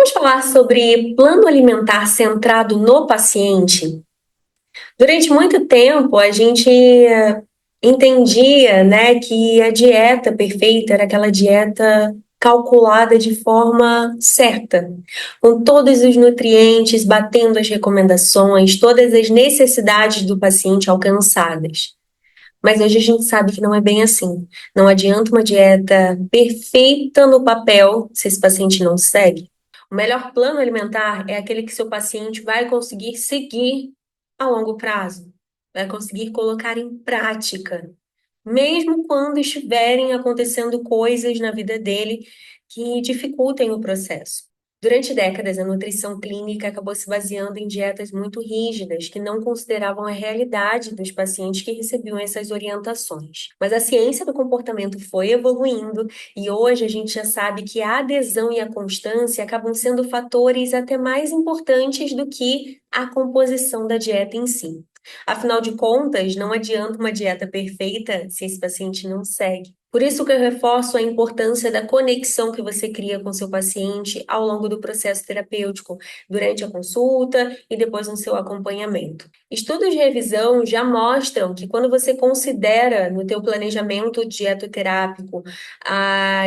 Vamos falar sobre plano alimentar centrado no paciente? Durante muito tempo, a gente entendia, né, que a dieta perfeita era aquela dieta calculada de forma certa, com todos os nutrientes, batendo as recomendações, todas as necessidades do paciente alcançadas. Mas hoje a gente sabe que não é bem assim. Não adianta uma dieta perfeita no papel se esse paciente não segue. O melhor plano alimentar é aquele que seu paciente vai conseguir seguir a longo prazo, vai conseguir colocar em prática, mesmo quando estiverem acontecendo coisas na vida dele que dificultem o processo. Durante décadas, a nutrição clínica acabou se baseando em dietas muito rígidas, que não consideravam a realidade dos pacientes que recebiam essas orientações. Mas a ciência do comportamento foi evoluindo e hoje a gente já sabe que a adesão e a constância acabam sendo fatores até mais importantes do que a composição da dieta em si. Afinal de contas, não adianta uma dieta perfeita se esse paciente não segue. Por isso que eu reforço a importância da conexão que você cria com seu paciente ao longo do processo terapêutico, durante a consulta e depois no seu acompanhamento. Estudos de revisão já mostram que quando você considera no teu planejamento dietoterápico a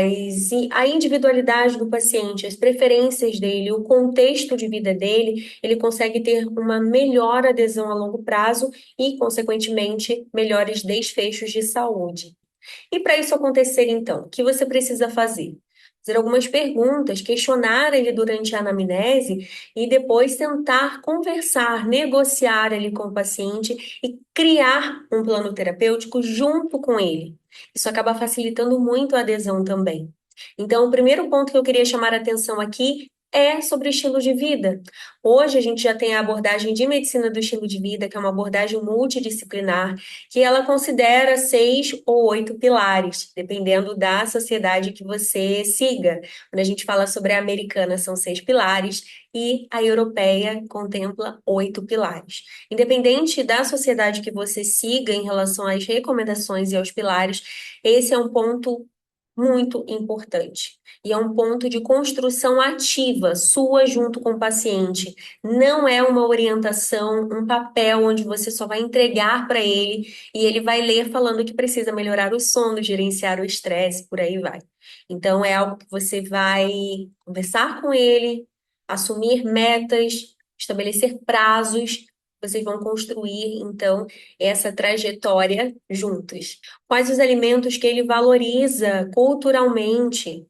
individualidade do paciente, as preferências dele, o contexto de vida dele, ele consegue ter uma melhor adesão a longo prazo e, consequentemente, melhores desfechos de saúde. E para isso acontecer, então, o que você precisa fazer? Fazer algumas perguntas, questionar ele durante a anamnese e depois tentar conversar, negociar ali com o paciente e criar um plano terapêutico junto com ele. Isso acaba facilitando muito a adesão também. Então, o primeiro ponto que eu queria chamar a atenção aqui é sobre o estilo de vida. Hoje a gente já tem a abordagem de medicina do estilo de vida, que é uma abordagem multidisciplinar, que ela considera 6 ou 8 pilares, dependendo da sociedade que você siga. Quando a gente fala sobre a americana, são 6 pilares, e a europeia contempla 8 pilares. Independente da sociedade que você siga em relação às recomendações e aos pilares, esse é um ponto muito importante. E é um ponto de construção ativa, sua junto com o paciente. Não é uma orientação, um papel onde você só vai entregar para ele e ele vai ler falando que precisa melhorar o sono, gerenciar o estresse, por aí vai. Então, é algo que você vai conversar com ele, assumir metas, estabelecer prazos. Vocês vão construir, então, essa trajetória juntos. Quais os alimentos que ele valoriza culturalmente?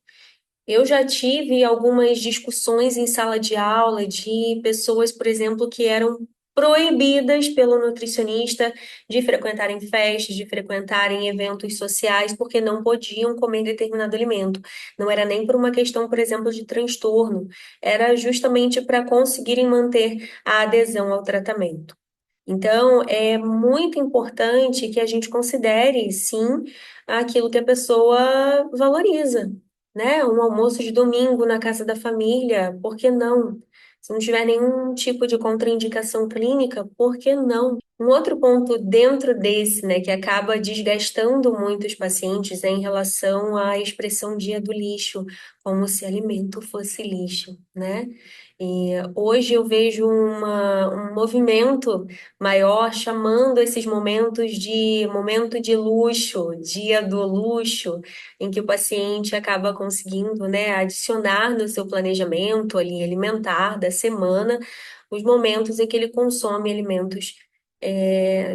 Eu já tive algumas discussões em sala de aula de pessoas, por exemplo, que eram proibidas pelo nutricionista de frequentarem festas, de frequentarem eventos sociais, porque não podiam comer determinado alimento. Não era nem por uma questão, por exemplo, de transtorno, era justamente para conseguirem manter a adesão ao tratamento. Então, é muito importante que a gente considere, sim, aquilo que a pessoa valoriza, né? Um almoço de domingo na casa da família, por que não? Se não tiver nenhum tipo de contraindicação clínica, por que não? Um outro ponto dentro desse, né, que acaba desgastando muito os pacientes é em relação à expressão dia do lixo, como se alimento fosse lixo, né? E hoje eu vejo um movimento maior chamando esses momentos de momento de luxo, dia do luxo, em que o paciente acaba conseguindo, né, adicionar no seu planejamento ali alimentar da semana os momentos em que ele consome alimentos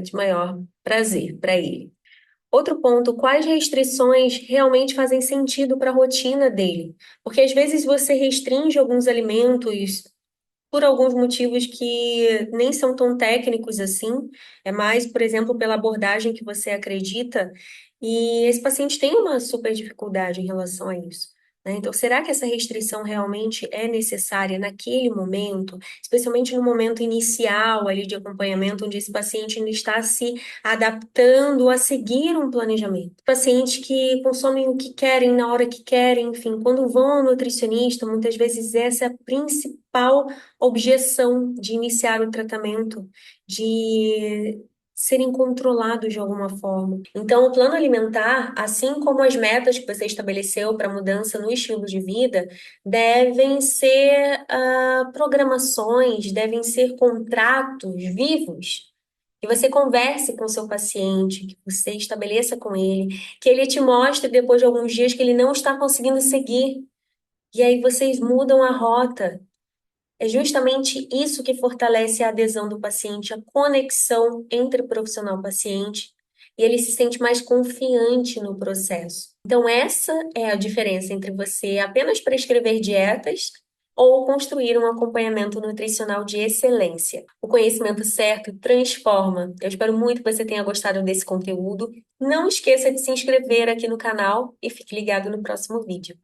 de maior prazer para ele. Outro ponto, quais restrições realmente fazem sentido para a rotina dele? Porque às vezes você restringe alguns alimentos por alguns motivos que nem são tão técnicos assim, é mais, por exemplo, pela abordagem que você acredita, e esse paciente tem uma super dificuldade em relação a isso, né? Então, será que essa restrição realmente é necessária naquele momento, especialmente no momento inicial ali de acompanhamento, onde esse paciente ainda está se adaptando a seguir um planejamento? Pacientes que consomem o que querem na hora que querem, enfim, quando vão ao nutricionista, muitas vezes essa é a principal objeção de iniciar o tratamento, de serem controlados de alguma forma. Então, o plano alimentar, assim como as metas que você estabeleceu para mudança no estilo de vida, devem ser programações, devem ser contratos vivos. Que você converse com o seu paciente, que você estabeleça com ele, que ele te mostre depois de alguns dias que ele não está conseguindo seguir. E aí vocês mudam a rota. É justamente isso que fortalece a adesão do paciente, a conexão entre profissional e paciente, e ele se sente mais confiante no processo. Então, essa é a diferença entre você apenas prescrever dietas ou construir um acompanhamento nutricional de excelência. O conhecimento certo transforma. Eu espero muito que você tenha gostado desse conteúdo. Não esqueça de se inscrever aqui no canal e fique ligado no próximo vídeo.